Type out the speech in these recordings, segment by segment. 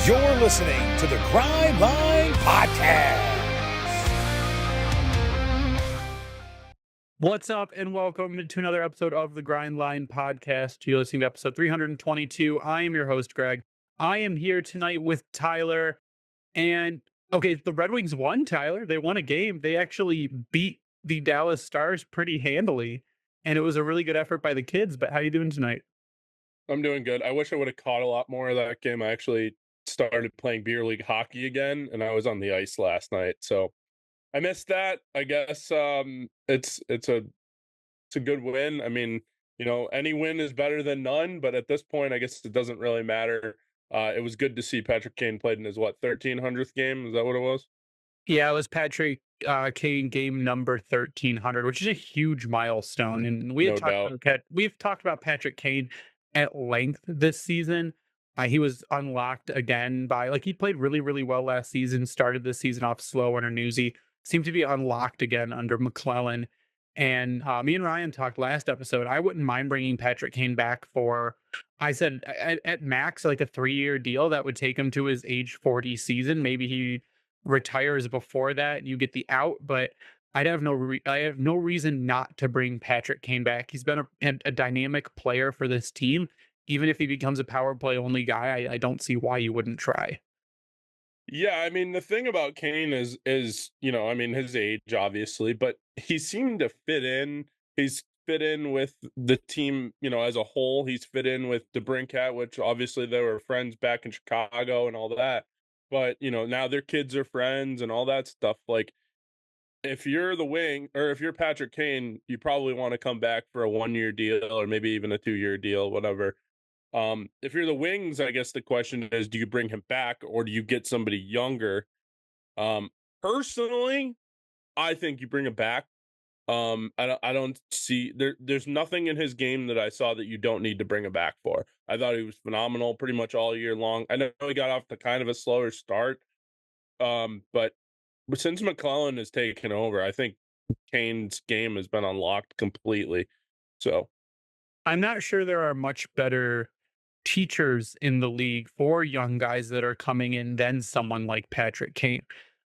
You're listening to the Grind Line Podcast. What's up, and welcome to another episode of the Grind Line Podcast. You're listening to episode 322. I am your host, Greg. I am here tonight with Tyler. And okay, the Red Wings won, Tyler. They won a game. They actually beat the Dallas Stars pretty handily, and it was a really good effort by the kids. But how you doing tonight? I'm doing good. I wish I would have caught a lot more of that game. I actually started playing beer league hockey again, and I was on the ice last night, so I missed that. I guess it's a good win. I mean, any win is better than none, but at this point, I guess it doesn't really matter. It was good to see Patrick Kane played in his 1300th game. Is that what it was? Yeah, it was Patrick Kane game number 1300, which is a huge milestone. And we had No talked doubt. about we've talked about Patrick Kane at length this season. He was unlocked again by he played really, really well last season, started this season off slow under Newsy, seemed to be unlocked again under McClellan. And me and Ryan talked last episode. I wouldn't mind bringing Patrick Kane back for, I said, at max, like a 3-year deal that would take him to his age 40 season. Maybe he retires before that and you get the out, but I have no reason not to bring Patrick Kane back. He's been a dynamic player for this team. Even if he becomes a power play only guy, I don't see why you wouldn't try. Yeah, I mean, the thing about Kane is, I mean, his age obviously, but he seemed to fit in. He's fit in with the team, as a whole. He's fit in with DeBrincat, which obviously they were friends back in Chicago and all that. But, now their kids are friends and all that stuff. Like, if you're the wing or if you're Patrick Kane, you probably want to come back for a 1-year deal or maybe even a 2-year deal, whatever. If you're the Wings, I guess the question is, do you bring him back or do you get somebody younger? Personally, I think you bring him back. I don't see there's nothing in his game that I saw that you don't need to bring him back for. I thought he was phenomenal pretty much all year long. I know he got off to kind of a slower start. But since McClellan has taken over, I think Kane's game has been unlocked completely. So I'm not sure there are much better teachers in the league for young guys that are coming in than someone like Patrick Kane.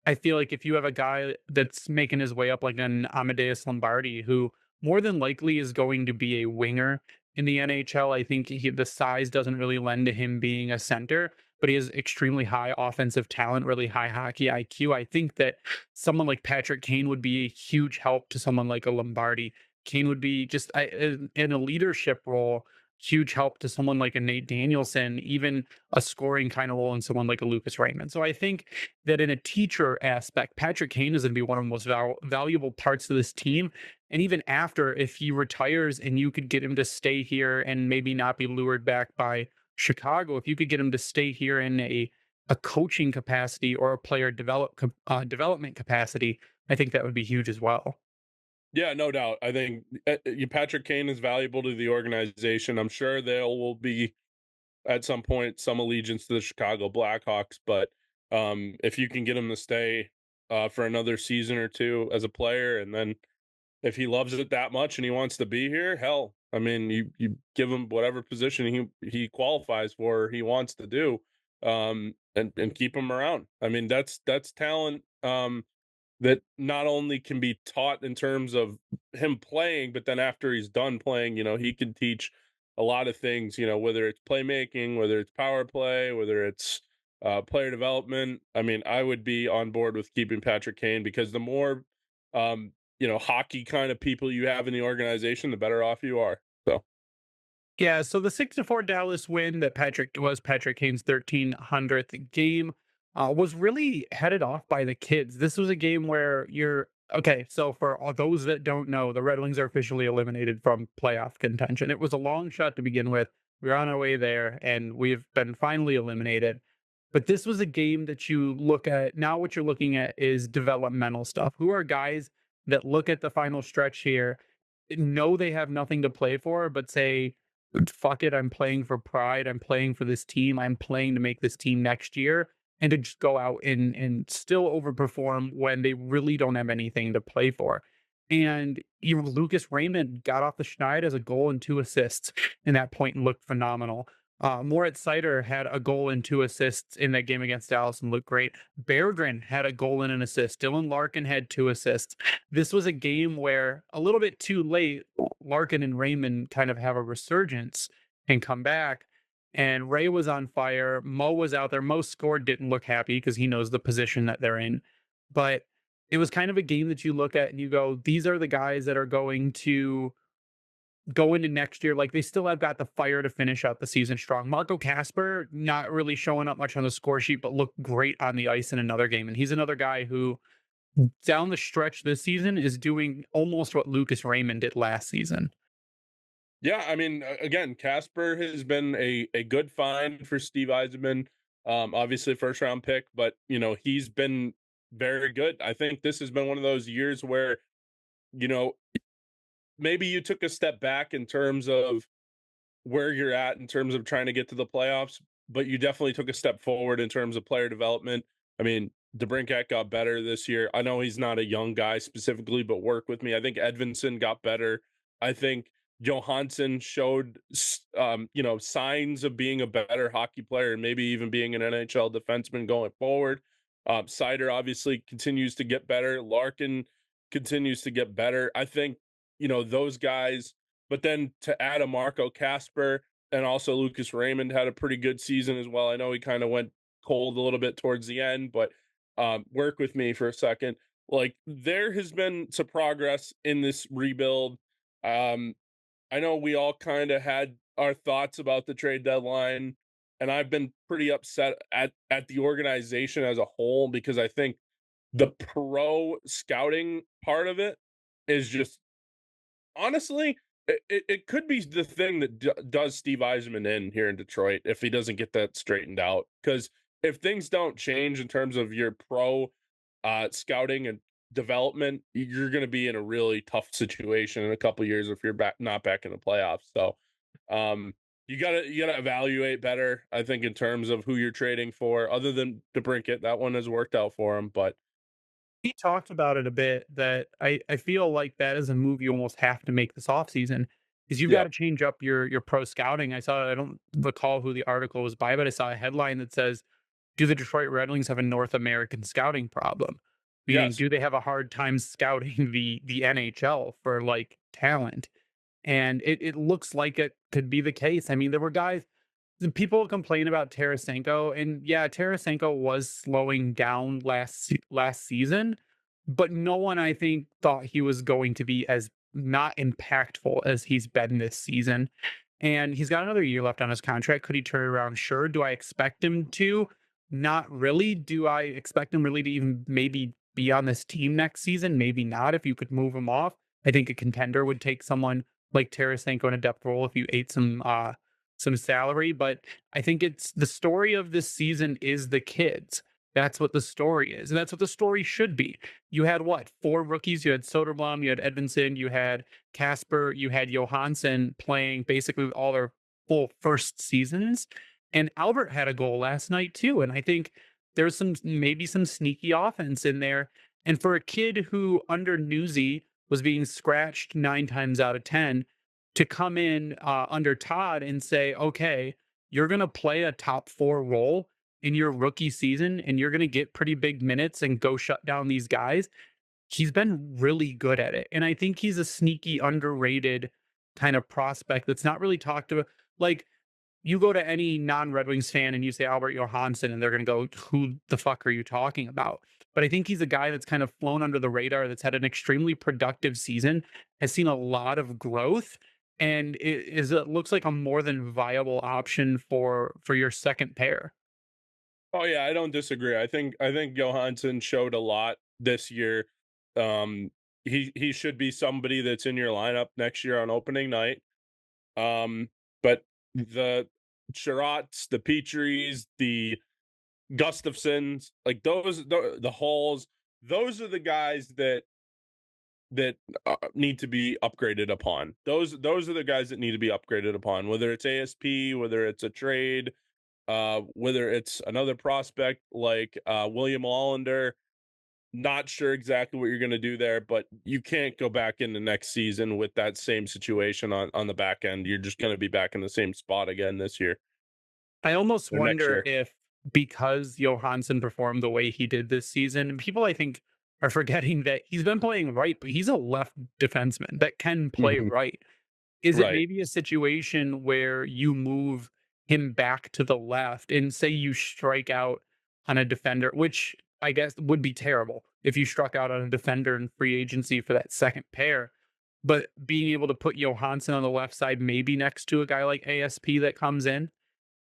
I feel like if you have a guy that's making his way up like an Amadeus Lombardi, who more than likely is going to be a winger in the NHL, I think the size doesn't really lend to him being a center, but he has extremely high offensive talent, really high hockey IQ. I think that someone like Patrick Kane would be a huge help to someone like a Lombardi. Kane would be just in a leadership role, huge help to someone like a Nate Danielson, even a scoring kind of role in someone like a Lucas Raymond. So I think that in a teacher aspect, Patrick Kane is going to be one of the most valuable parts of this team. And even after, if he retires and you could get him to stay here and maybe not be lured back by Chicago, if you could get him to stay here in a coaching capacity or a player development capacity, I think that would be huge as well. yeah, no doubt. I think Patrick Kane is valuable to the organization. I'm sure there will be at some point some allegiance to the Chicago Blackhawks, but if you can get him to stay for another season or two as a player, and then if he loves it that much and he wants to be here, hell, I mean, you give him whatever position he qualifies for, he wants to do, and keep him around. I mean, that's talent that not only can be taught in terms of him playing, but then after he's done playing, he can teach a lot of things. Whether it's playmaking, whether it's power play, whether it's player development. I mean, I would be on board with keeping Patrick Kane because the more hockey kind of people you have in the organization, the better off you are. So Yeah, so the 6-4 Dallas win that Patrick Kane's 1300th game was really headed off by the kids. This was a game where you're okay. So for all those that don't know, the Red Wings are officially eliminated from playoff contention. It was a long shot to begin with. We are on our way there, and we've been finally eliminated. But this was a game that you look at now. What you're looking at is developmental stuff. Who are guys that look at the final stretch here, know they have nothing to play for, but say, fuck it, I'm playing for pride. I'm playing for this team. I'm playing to make this team next year and to just go out and still overperform when they really don't have anything to play for. And Lucas Raymond got off the schneid as a goal and 2 assists in that point and looked phenomenal. Moritz Seider had a goal and 2 assists in that game against Dallas and looked great. Berggren had a goal and an assist. Dylan Larkin had 2 assists. This was a game where a little bit too late, Larkin and Raymond kind of have a resurgence and come back. And Ray was on fire. Mo was out there. Mo scored, didn't look happy because he knows the position that they're in. But it was kind of a game that you look at and you go, these are the guys that are going to go into next year, like they still have got the fire to finish out the season strong. Marco Casper not really showing up much on the score sheet, but looked great on the ice in another game. And he's another guy who down the stretch this season is doing almost what Lucas Raymond did last season. Yeah, I mean, again, Casper has been a good find for Steve Eisenman. Obviously, first round pick, but he's been very good. I think this has been one of those years where you know maybe you took a step back in terms of where you're at in terms of trying to get to the playoffs, but you definitely took a step forward in terms of player development. I mean, DeBrincat got better this year. I know he's not a young guy specifically, but work with me. I think Edvinson got better. I think Johansson showed, signs of being a better hockey player and maybe even being an NHL defenseman going forward. Sider obviously continues to get better. Larkin continues to get better. I think, those guys, but then to add a Marco Casper and also Lucas Raymond had a pretty good season as well. I know he kind of went cold a little bit towards the end, but work with me for a second. Like there has been some progress in this rebuild. Um, I know we all kind of had our thoughts about the trade deadline, and I've been pretty upset at the organization as a whole because I think the pro scouting part of it is just honestly, it could be the thing that does Steve Eisenman in here in Detroit if he doesn't get that straightened out. Because if things don't change in terms of your pro scouting and development, you're going to be in a really tough situation in a couple years if you're not back in the playoffs. So, you gotta evaluate better. I think in terms of who you're trading for, other than DeBrincat, that one has worked out for him, but. We talked about it a bit that I feel like that is a move you almost have to make this offseason because you've got Yeah. to change up your pro scouting. I don't recall who the article was by, but I saw a headline that says, do the Detroit Red Wings have a North American scouting problem? Meaning, Yes. do they have a hard time scouting the NHL for like talent? And it looks like it could be the case. I mean, there were guys, the people complain about Tarasenko, and yeah, Tarasenko was slowing down last season, but no one I think thought he was going to be as not impactful as he's been this season. And he's got another year left on his contract. Could he turn it around? Sure. Do I expect him to? Not really. Do I expect him really to even maybe be on this team next season? Maybe not. If you could move him off, I think a contender would take someone like Tarasenko in a depth role if you ate some salary. But I think it's the story of this season is the kids. That's what the story is. And that's what the story should be. You had what? 4 rookies. You had Soderblom, you had Edvinson, you had Casper, you had Johansson playing basically all their full first seasons. And Albert had a goal last night too. And I think there's maybe some sneaky offense in there. And for a kid who under Newsy was being scratched 9 times out of 10 to come in under Todd and say, okay, you're going to play a top 4 role in your rookie season and you're going to get pretty big minutes and go shut down these guys. He's been really good at it. And I think he's a sneaky, underrated kind of prospect that's not really talked about. Like, you go to any non-Red Wings fan and you say Albert Johansson, and they're going to go, "Who the fuck are you talking about?" But I think he's a guy that's kind of flown under the radar. That's had an extremely productive season, has seen a lot of growth, and it looks like a more than viable option for your second pair. Oh yeah, I don't disagree. I think Johansson showed a lot this year. He should be somebody that's in your lineup next year on opening night. But the Sherratts, the Petries, the Gustafsons, like the Halls, those are the guys that need to be upgraded upon. Those are the guys that need to be upgraded upon. Whether it's ASP, whether it's a trade, whether it's another prospect like William Hollander. Not sure exactly what you're going to do there, but you can't go back in the next season with that same situation on the back end. You're just going to be back in the same spot again this year. I almost or next wonder year. if because Johansson performed the way he did this season, people I think are forgetting that he's been playing right, but he's a left defenseman that can play Mhm. right. Is it Right. maybe a situation where you move him back to the left and say you strike out on a defender, which I guess would be terrible if you struck out on a defender in free agency for that second pair, but being able to put Johansson on the left side, maybe next to a guy like ASP that comes in,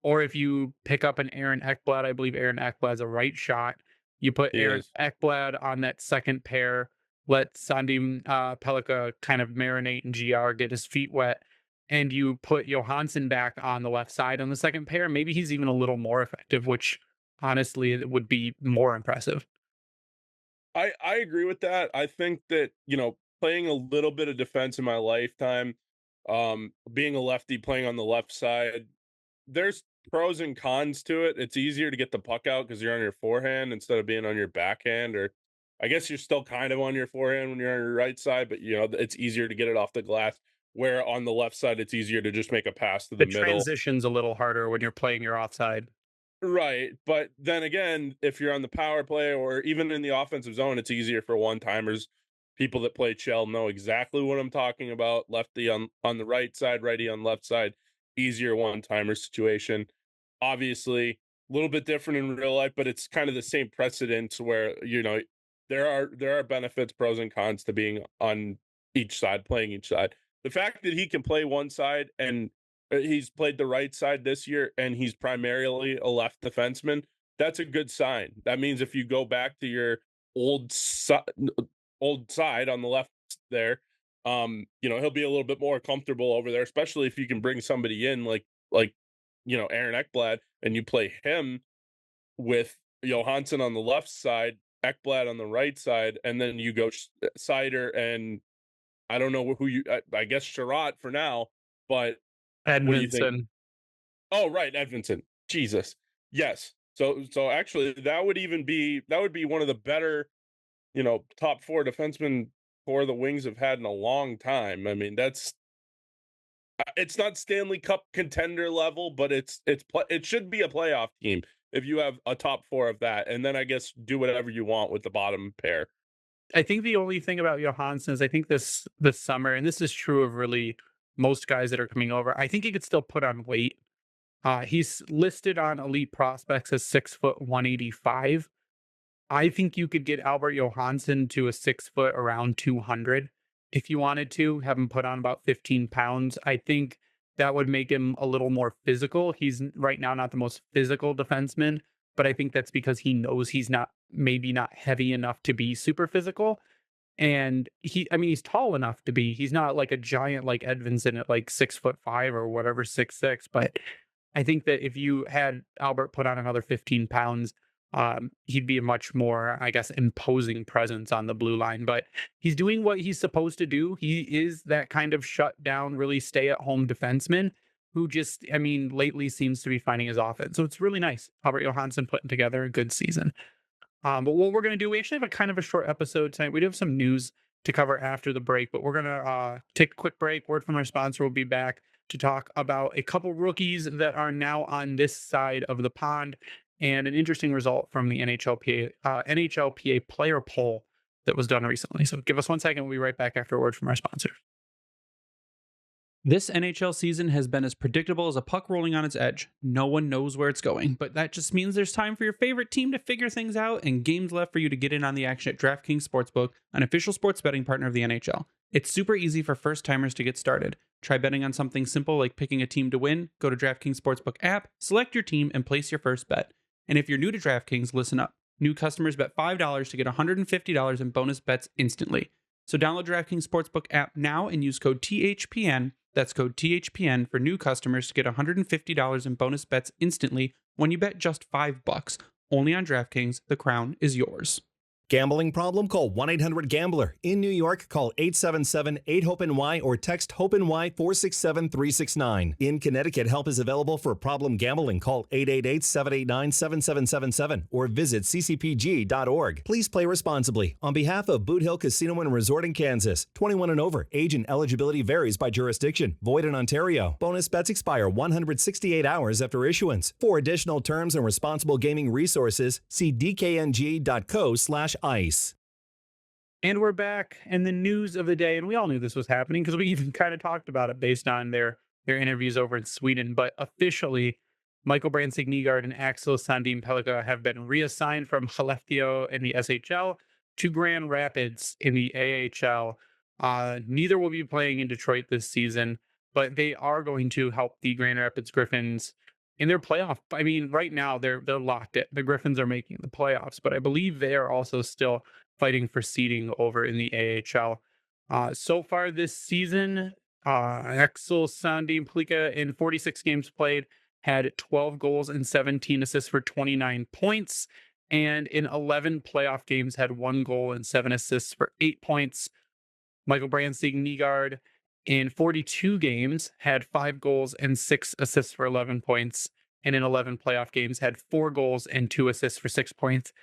or if you pick up an Aaron Ekblad, I believe Aaron Ekblad's a right shot. You put He Aaron is. Ekblad on that second pair, let Sandim Pellikka kind of marinate and GR get his feet wet, and you put Johansson back on the left side on the second pair. Maybe he's even a little more effective, which honestly it would be more impressive. I agree with that. I think that, playing a little bit of defense in my lifetime, being a lefty playing on the left side, there's pros and cons to it. It's easier to get the puck out because you're on your forehand instead of being on your backhand, or I guess you're still kind of on your forehand when you're on your right side, but it's easier to get it off the glass. Where on the left side, it's easier to just make a pass to the The middle. transition's a little harder when you're playing your offside. Right, but then again, if you're on the power play or even in the offensive zone, it's easier for one-timers. People that play Chell know exactly what I'm talking about. Lefty on the right side, righty on left side, easier one-timer situation. Obviously, a little bit different in real life, but it's kind of the same precedent where, there are benefits, pros and cons to being on each side, playing each side. The fact that he can play one side and he's played the right side this year and he's primarily a left defenseman, that's a good sign. That means if you go back to your old si- old side on the left there, he'll be a little bit more comfortable over there, especially if you can bring somebody in like Aaron Ekblad, and you play him with Johansson on the left side, Ekblad on the right side, and then you go Sider and I don't know who I guess Sherratt for now, but what do you think? Edmondson. Oh, right, Edvinson. Jesus. Yes. So actually that would be one of the better, top 4 defensemen for the Wings have had in a long time. I mean, it's not Stanley Cup contender level, but it should be a playoff team if you have a top 4 of that, and then I guess do whatever you want with the bottom pair. I think the only thing about Johansson is I think this summer, and this is true of really most guys that are coming over, I think he could still put on weight. He's listed on Elite Prospects as 6 foot 185. I think you could get Albert Johansson to a 6 foot around 200 if you wanted to have him put on about 15 pounds. I think that would make him a little more physical. He's right now not the most physical defenseman, but I think that's because he knows he's not maybe not heavy enough to be super physical. And I mean, he's tall enough to be. He's not like a giant like Edvinson at like 6'5" or whatever, 6'6". But I think that if you had Albert put on another 15 pounds, he'd be a much more, I guess, imposing presence on the blue line. But he's doing what he's supposed to do. He is that kind of shut down, really stay at home defenseman who just, I mean, lately seems to be finding his offense. So it's really nice. Albert Johansson putting together a good season. But what we're going to do, we actually have a kind of a short episode tonight. We do have some news to cover after the break, but we're going to take a quick break. Word from our sponsor. We'll be back to talk about a couple rookies that are now on this side of the pond and an interesting result from the NHLPA Player Poll that was done recently. So give us 1 second. We'll be right back after a word from our sponsor. This NHL season has been as predictable as a puck rolling on its edge. No one knows where it's going, but that just means there's time for your favorite team to figure things out and games left for you to get in on the action at DraftKings Sportsbook, an official sports betting partner of the NHL. It's super easy for first-timers to get started. Try betting on something simple like picking a team to win. Go to DraftKings Sportsbook app, select your team, and place your first bet. And if you're new to DraftKings, listen up. New customers bet $5 to get $150 in bonus bets instantly. So download DraftKings Sportsbook app now and use code THPN. That's code THPN for new customers to get $150 in bonus bets instantly when you bet just $5. Only on DraftKings, the crown is yours. Gambling problem? Call 1-800-GAMBLER. In New York, call 877-8-HOPE-NY or text HOPE-NY 467-369. In Connecticut, help is available for problem gambling. Call 888-789-7777 or visit ccpg.org. Please play responsibly. On behalf of Boot Hill Casino and Resort in Kansas, 21 and over. Age and eligibility varies by jurisdiction. Void in Ontario. Bonus bets expire 168 hours after issuance. For additional terms and responsible gaming resources, see dkng.co/ice. And we're back, and the news of the day, and we all knew this was happening because we even kind of talked about it based on their interviews over in Sweden. But officially, Michael Brandsegg-Nygaard and Axel Sandin Pellikka have been reassigned from Skellefteå in the SHL to Grand Rapids in the AHL. Neither will be playing in Detroit this season, but they are going to help the Grand Rapids Griffins in their playoff. I mean, right now they're locked in. The Griffins are making the playoffs, but I believe they are also still fighting for seeding over in the AHL. So far this season, Axel Sandin Pellikka in 46 games played had 12 goals and 17 assists for 29 points, and in 11 playoff games had 1 goal and 7 assists for 8 points. Michael Brandsegg-Nygaard in 42 games had 5 goals and 6 assists for 11 points, and in 11 playoff games had 4 goals and 2 assists for 6 points.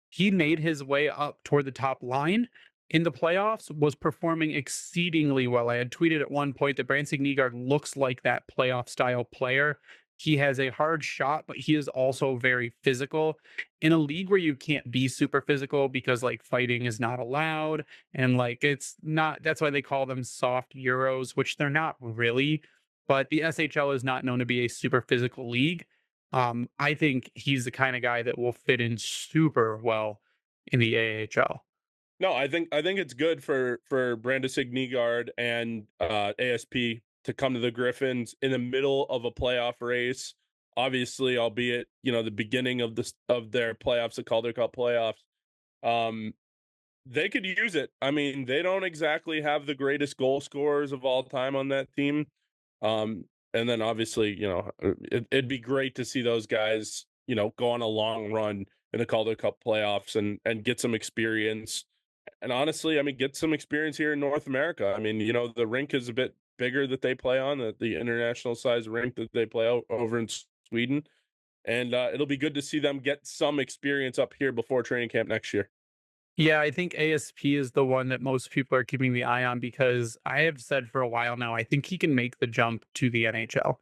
He made his way up toward the top line in the playoffs, was performing exceedingly well. I had tweeted at one point that Brandsegg-Nygaard looks like that playoff style player. He has a hard shot, but he is also very physical. In a league where you can't be super physical because like fighting is not allowed, and like it's not, that's why they call them soft Euros, which they're not really. But the SHL is not known to be a super physical league. I think he's the kind of guy that will fit in super well in the AHL. No, I think it's good for Brandsegg-Nygaard and ASP to come to the Griffins in the middle of a playoff race. Obviously, albeit the beginning of their playoffs, the Calder Cup playoffs. They could use it. I mean, they don't exactly have the greatest goal scorers of all time on that team. And then obviously, it'd be great to see those guys, go on a long run in the Calder Cup playoffs and get some experience. And honestly, I mean, get some experience here in North America. I mean, the rink is a bit bigger that they play on, the international size rink that they play over in Sweden. And it'll be good to see them get some experience up here before training camp next year. Yeah, I think ASP is the one that most people are keeping the eye on because I have said for a while now, I think he can make the jump to the NHL.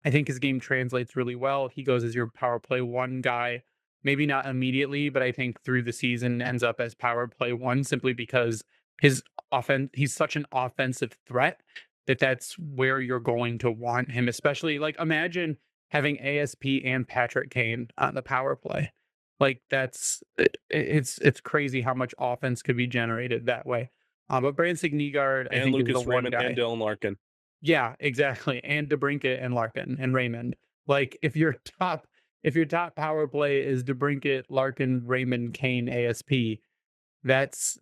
I think his game translates really well. He goes as your power play 1 guy, maybe not immediately, but I think through the season ends up as power play 1 simply because he's such an offensive threat that's where you're going to want him, especially like imagine having ASP and Patrick Kane on the power play. Like it's crazy how much offense could be generated that way. But Brandsegg-Nygaard, I And think, is Lucas the one Raymond guy. and Dylan Larkin. Yeah, exactly. And DeBrincat and Larkin and Raymond. Like if your top power play is DeBrincat, Larkin, Raymond, Kane, ASP, that's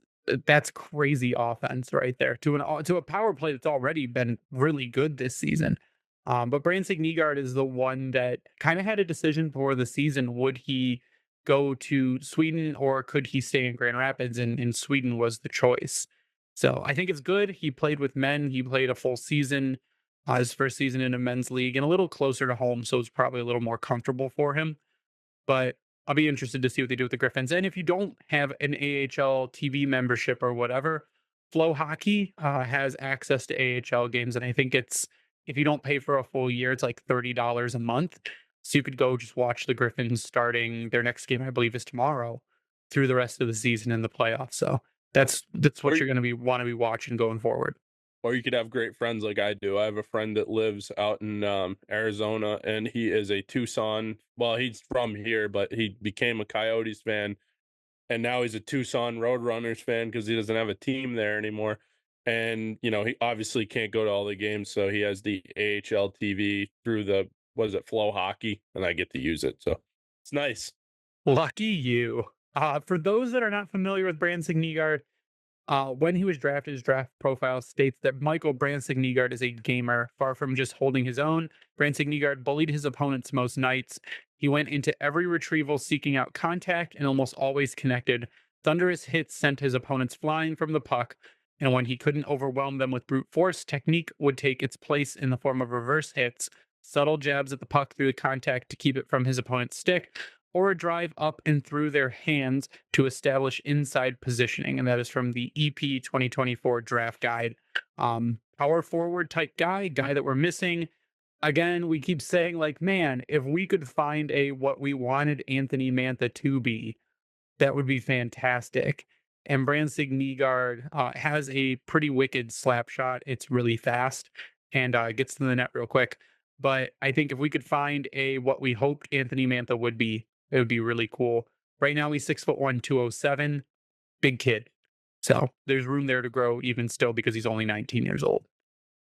crazy offense right there to a power play that's already been really good this season. But Brandsegg-Nygaard is the one that kind of had a decision for the season. Would he go to Sweden or could he stay in Grand Rapids? And in Sweden was the choice. So I think it's good. He played with men. He played a full season, his first season in a men's league, and a little closer to home. So it's probably a little more comfortable for him. But I'll be interested to see what they do with the Griffins. And if you don't have an AHL TV membership or whatever, Flow Hockey has access to AHL games. And I think if you don't pay for a full year, it's like $30 a month. So you could go just watch the Griffins starting their next game, I believe, is tomorrow, through the rest of the season in the playoffs. So that's what you're going to want to be watching going forward. Or you could have great friends like I do. I have a friend that lives out in Arizona, and he is a Tucson. Well, he's from here, but he became a Coyotes fan, and now he's a Tucson Roadrunners fan because he doesn't have a team there anymore. And he obviously can't go to all the games, so he has the AHL TV through the Flow Hockey, and I get to use it. So it's nice. Lucky you. For those that are not familiar with Brandsegg-Nygaard, when he was drafted, his draft profile states that Michael Brandsegg-Nygaard is a gamer, far from just holding his own. Brandsegg-Nygaard bullied his opponents most nights. He went into every retrieval seeking out contact and almost always connected. thunderous hits sent his opponents flying from the puck, and when he couldn't overwhelm them with brute force, technique would take its place in the form of reverse hits, subtle jabs at the puck through the contact to keep it from his opponent's stick, or a drive up and through their hands to establish inside positioning. And that is from the EP 2024 draft guide. Power forward type guy that we're missing. Again, we keep saying, like, man, if we could find what we wanted Anthony Mantha to be, that would be fantastic. And Branson Nygaard has a pretty wicked slap shot. It's really fast and gets to the net real quick. But I think if we could find what we hoped Anthony Mantha would be, it would be really cool. Right now he's 6'1", 207, big kid. So there's room there to grow even still because he's only 19 years old.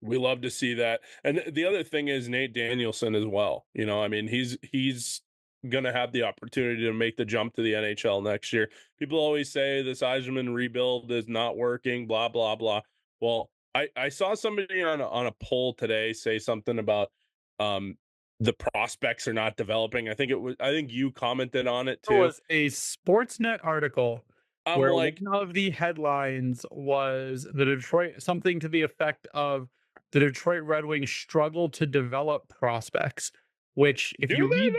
We love to see that. And the other thing is Nate Danielson as well. You know, I mean, he's going to have the opportunity to make the jump to the NHL next year. People always say this Yzerman rebuild is not working, blah, blah, blah. Well, I saw somebody on a poll today say something about the prospects are not developing. I think you commented on it too. There was a Sportsnet article I'm where like, one of the headlines was something to the effect of the Detroit Red Wings struggle to develop prospects, which if you read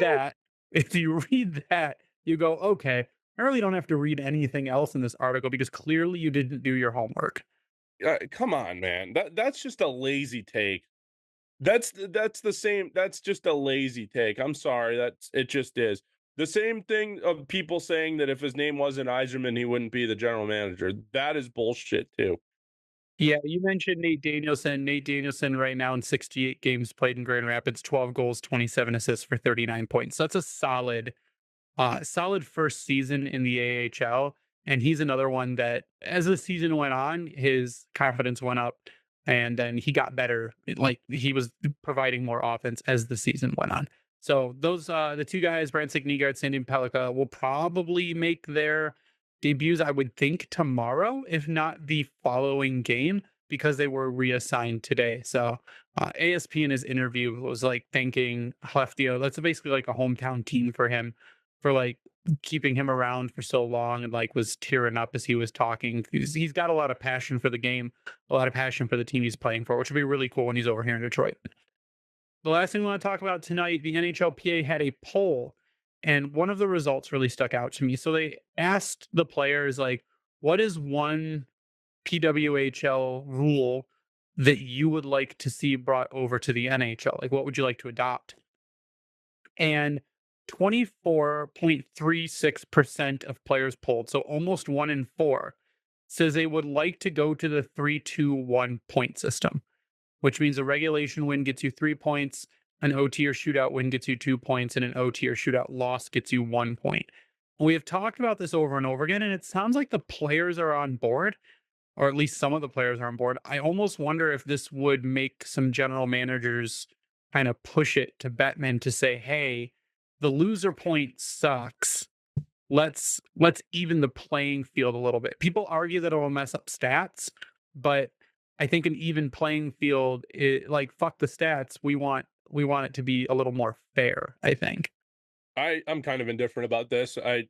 that, you go, okay, I really don't have to read anything else in this article because clearly you didn't do your homework. come on, man. That's just a lazy take. That's the same. That's just a lazy take. I'm sorry. It just is. The same thing of people saying that if his name wasn't Yzerman, he wouldn't be the general manager. That is bullshit too. Yeah, you mentioned Nate Danielson. Nate Danielson right now in 68 games played in Grand Rapids, 12 goals, 27 assists for 39 points. That's a solid first season in the AHL. And he's another one that as the season went on, his confidence went up and then he got better. Like he was providing more offense as the season went on. So those the two guys, Branson Nygaard, Sandy Pellica, will probably make their debuts, I would think, tomorrow, if not the following game, because they were reassigned today. So ASP in his interview was like thanking Hleftio. That's basically like a hometown team for him for like keeping him around for so long, and like was tearing up as he was talking. He's got a lot of passion for the game, a lot of passion for the team he's playing for, which would be really cool when he's over here in Detroit. The last thing we want to talk about tonight, the NHLPA had a poll, and one of the results really stuck out to me. So they asked the players, like, what is one PWHL rule that you would like to see brought over to the NHL? Like, what would you like to adopt? And 24.36% of players polled, so almost 1 in 4, says they would like to go to the 3-2-1 point system, which means a regulation win gets you 3 points, an OT or shootout win gets you 2 points, and an OT or shootout loss gets you 1 point. We have talked about this over and over again, and it sounds like the players are on board, or at least some of the players are on board. I almost wonder if this would make some general managers kind of push it to Bettman to say, hey, the loser point sucks. Let's even the playing field a little bit. People argue that it will mess up stats, but I think an even playing field, like fuck the stats. We want it to be a little more fair, I think. I'm kind of indifferent about this. I'm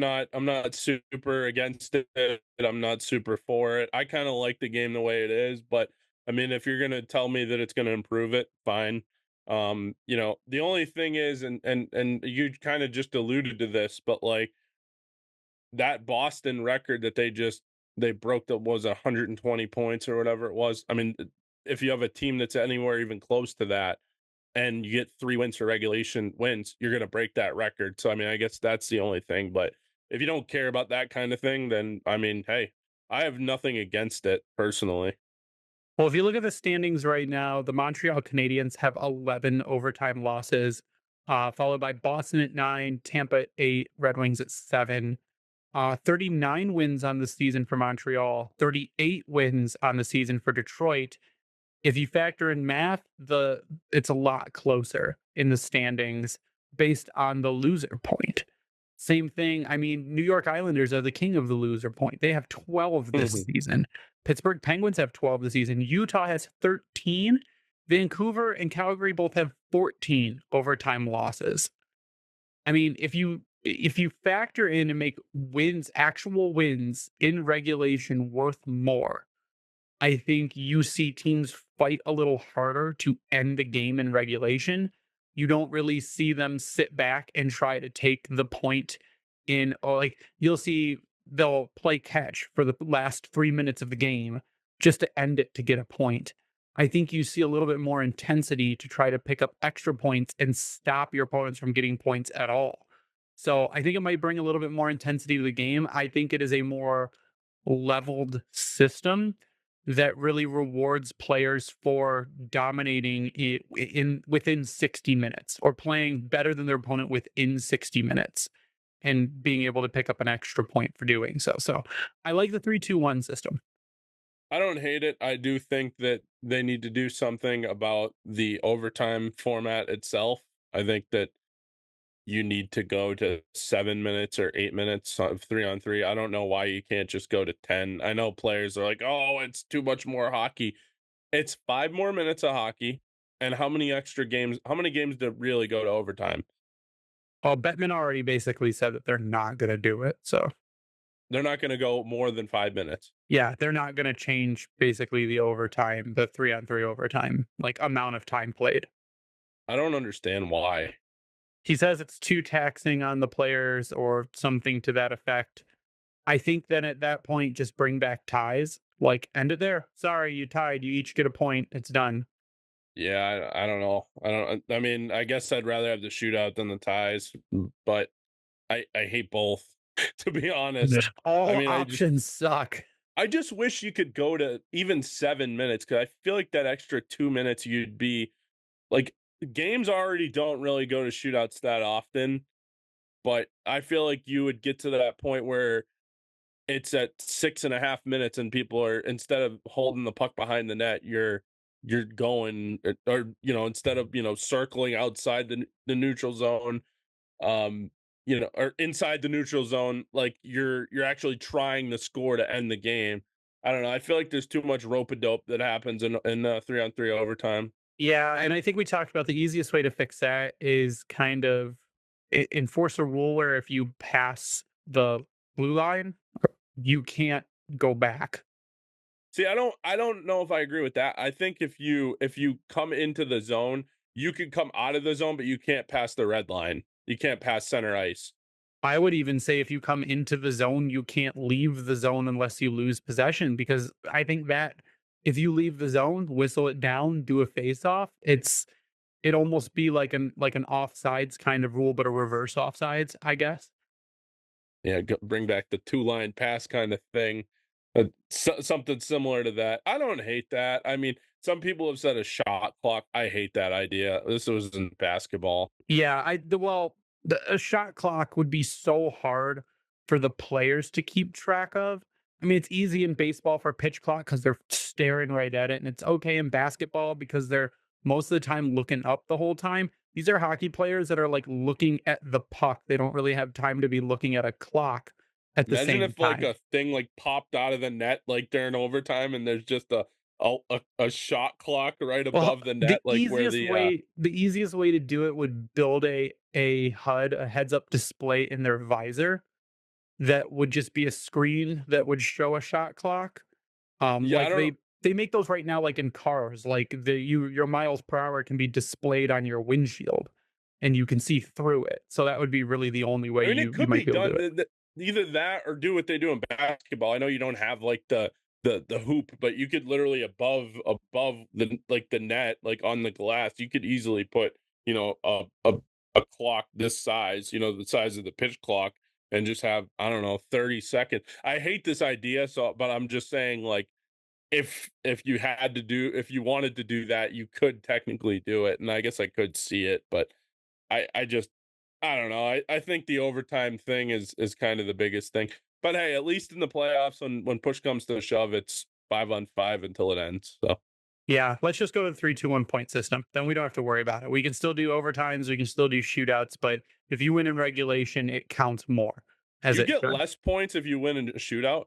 not super against it. I'm not super for it. I kind of like the game the way it is, but I mean, if you're gonna tell me that it's gonna improve it, fine. You know, the only thing is, and you kind of just alluded to this, but like that Boston record that they broke, that was 120 points or whatever it was. I mean, if you have a team that's anywhere even close to that, and you get 3 wins for regulation wins, you're going to break that record. So, I mean, I guess that's the only thing. But if you don't care about that kind of thing, then, I mean, hey, I have nothing against it personally. Well, if you look at the standings right now, the Montreal Canadiens have 11 overtime losses, followed by Boston at 9, Tampa at 8, Red Wings at 7. 39 wins on the season for Montreal, 38 wins on the season for Detroit. If you factor in math, it's a lot closer in the standings based on the loser point. Same thing. I mean, New York Islanders are the king of the loser point. They have 12 this season. Pittsburgh Penguins have 12 this season. Utah has 13. Vancouver and Calgary both have 14 overtime losses. I mean, if you if you factor in and make wins, actual wins in regulation worth more, I think you see teams fight a little harder to end the game in regulation. You don't really see them sit back and try to take the point in, or like you'll see they'll play catch for the last 3 minutes of the game just to end it to get a point. I think you see a little bit more intensity to try to pick up extra points and stop your opponents from getting points at all. So I think it might bring a little bit more intensity to the game. I think it is a more leveled system that really rewards players for dominating in within 60 minutes or playing better than their opponent within 60 minutes and being able to pick up an extra point for doing so. So I like the 3-2-1 system. I don't hate it. I do think that they need to do something about the overtime format itself. I think that you need to go to 7 minutes or 8 minutes of 3-on-3. I don't know why you can't just go to 10. I know players are like, oh, it's too much more hockey. It's 5 more minutes of hockey. And how many extra games, how many games do really go to overtime? Well, Bettman already basically said that they're not going to do it. So They're not going to go more than 5 minutes. yeah, they're not going to change basically the overtime, the 3-on-3 overtime, like amount of time played. I don't understand why. He says it's too taxing on the players or something to that effect. I think then at that point, just bring back ties. Like, end it there. Sorry, you tied. You each get a point. It's done. Yeah, I don't know. I mean, I guess I'd rather have the shootout than the ties, but I hate both, to be honest. All I mean, options suck. I just wish you could go to even 7 minutes, because I feel like that extra 2 minutes you'd be like, games already don't really go to shootouts that often, but I feel like you would get to that point where it's at 6.5 minutes and people are, instead of holding the puck behind the net, you're going, or instead of circling outside the neutral zone, or inside the neutral zone, like you're actually trying to score to end the game. I don't know. I feel like there's too much rope a dope that happens in 3-on-3 overtime. Yeah, and I think we talked about the easiest way to fix that is kind of enforce a rule where if you pass the blue line, you can't go back. See, I don't know if I agree with that. I think if you come into the zone, you can come out of the zone, but you can't pass the red line. You can't pass center ice. I would even say if you come into the zone, you can't leave the zone unless you lose possession, because I think that if you leave the zone, whistle it down, do a face off, it almost be like an offsides kind of rule, but a reverse offsides, I guess. Yeah, bring back the two-line pass kind of thing. Something similar to that. I don't hate that. I mean, some people have said a shot clock. I hate that idea. This was in basketball. Yeah, a shot clock would be so hard for the players to keep track of. I mean, it's easy in baseball for pitch clock because they're staring right at it, and it's okay in basketball because they're most of the time looking up the whole time. These are hockey players that are like looking at the puck. They don't really have time to be looking at a clock at the Imagine same if like time. a thing like popped out of the net like during overtime, and there's just a shot clock right Well, above the net, like where the the easiest way to do it would build a HUD, a heads up display in their visor that would just be a screen that would show a shot clock. yeah, I Like don't know. they make those right now, like in cars, like your miles per hour can be displayed on your windshield, and you can see through it. So that would be really the only way I mean, it you could be might be able to do done. it. Either that or do what they do in basketball. I know you don't have like the hoop, but you could literally above the net, like on the glass, you could easily put a clock this size, the size of the pitch clock, and just have, I don't know, 30 seconds. I hate this idea, but I'm just saying, like, if you wanted to do that, you could technically do it, and I guess I could see it, but I just, I don't know. I think the overtime thing is kind of the biggest thing. But hey, at least in the playoffs, when push comes to shove, it's 5-on-5 until it ends. So Yeah, let's just go to the 3-2-1 point system. Then we don't have to worry about it. We can still do overtimes, we can still do shootouts, but if you win in regulation, it counts more as you it get should. less points if you win in a shootout.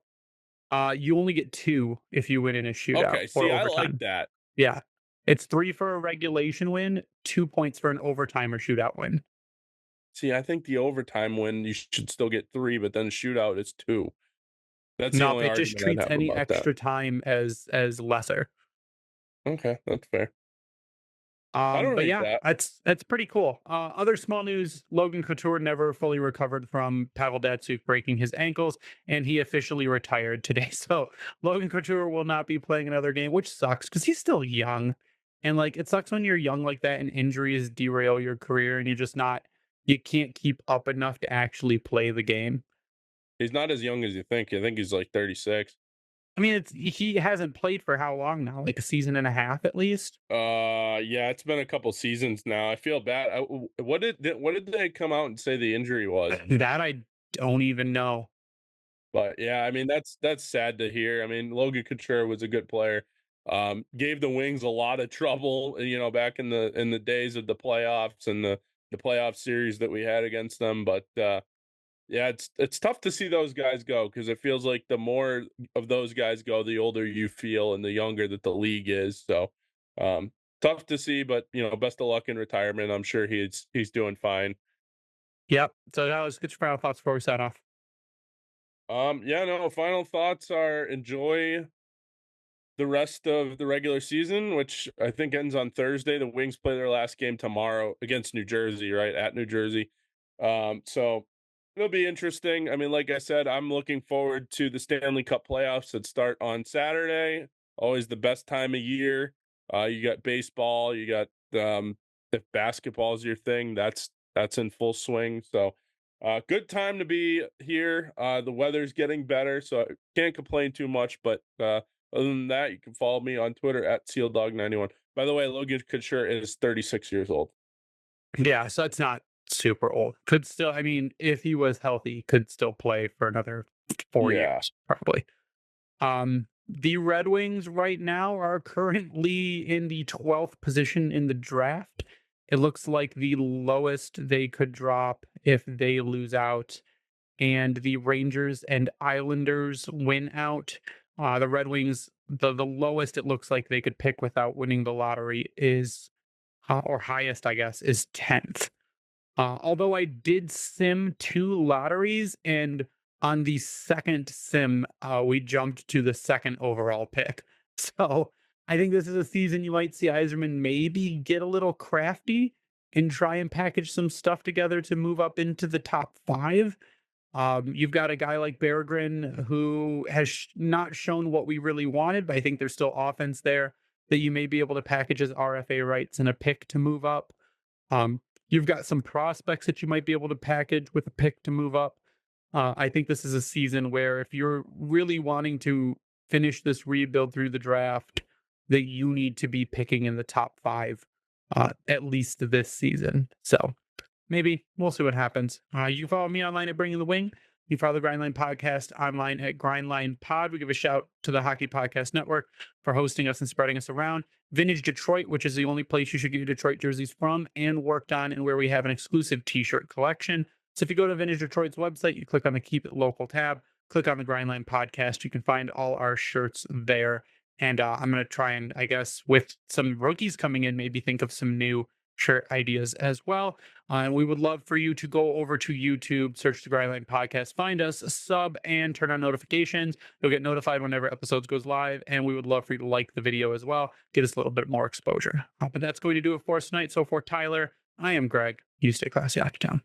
You only get 2 if you win in a shootout Okay, or see, I like overtime. that. Yeah. It's 3 for a regulation win, 2 points for an overtime or shootout win. See, I think the overtime win, you should still get 3, but then shootout is 2. That's the Nope, only it just argument I'd treats have any about that. extra time as lesser. Okay, that's fair. I don't But hate yeah, that. that's pretty cool. Other small news: Logan Couture never fully recovered from Pavel Datsyuk breaking his ankles, and he officially retired today. So Logan Couture will not be playing another game, which sucks because he's still young, and like it sucks when you're young like that and injuries derail your career, and you can't keep up enough to actually play the game. He's not as young as you think. I think he's like 36. I mean, he hasn't played for how long now? Like a season and a half at least. Yeah, it's been a couple seasons now. I feel bad. What did they come out and say the injury was? That I don't even know. But yeah, I mean that's sad to hear. I mean, Logan Couture was a good player. Gave the Wings a lot of trouble, back in the days of the playoffs and the playoff series that we had against them. But yeah, it's tough to see those guys go because it feels like the more of those guys go, the older you feel and the younger that the league is. So tough to see, but best of luck in retirement. I'm sure he's doing fine. Yep. So that was good. Final thoughts before we sign off. Yeah, no, final thoughts are enjoy the rest of the regular season, which I think ends on Thursday. The Wings play their last game tomorrow against New Jersey, right? At New Jersey. So it'll be interesting. I mean, like I said, I'm looking forward to the Stanley Cup playoffs that start on Saturday. Always the best time of year. You got baseball, you got if basketball is your thing, that's in full swing. So good time to be here. The weather's getting better, so I can't complain too much, but other than that, you can follow me on Twitter at SealDog91. By the way, Logan Couture is 36 years old. Yeah. So it's not super old. Could still, I mean, if he was healthy, could still play for another 4 years, Yeah. probably. The Red Wings right now are currently in the 12th position in the draft. It looks like the lowest they could drop if they lose out and the Rangers and Islanders win out. The Red Wings, the lowest it looks like they could pick without winning the lottery is, or highest, I guess, is 10th. Although I did sim 2 lotteries, and on the second sim, we jumped to the second overall pick. So I think this is a season you might see Yzerman maybe get a little crafty and try and package some stuff together to move up into the top 5. You've got a guy like Berggren who has not shown what we really wanted, but I think there's still offense there that you may be able to package as RFA rights and a pick to move up. Um, you've got some prospects that you might be able to package with a pick to move up. I think this is a season where if you're really wanting to finish this rebuild through the draft, that you need to be picking in the top 5, at least this season. So maybe we'll see what happens. You can follow me online at Bringing the Wing. You follow the Grindline Podcast online at Grindline Pod. We give a shout to the Hockey Podcast Network for hosting us and spreading us around. Vintage Detroit, which is the only place you should get your Detroit jerseys from and worked on, and where we have an exclusive t-shirt collection. So if you go to Vintage Detroit's website, you click on the Keep It Local tab, click on the Grindline Podcast. You can find all our shirts there. And I'm going to try and, I guess, with some rookies coming in, maybe think of some new shirt ideas as well. And we would love for you to go over to YouTube, search the Grindline Podcast, find us, sub, and turn on notifications. You'll get notified whenever episodes goes live. And we would love for you to like the video as well, get us a little bit more exposure. But that's going to do it for us tonight. So for Tyler, I am Greg. You stay classy, Hockey Town.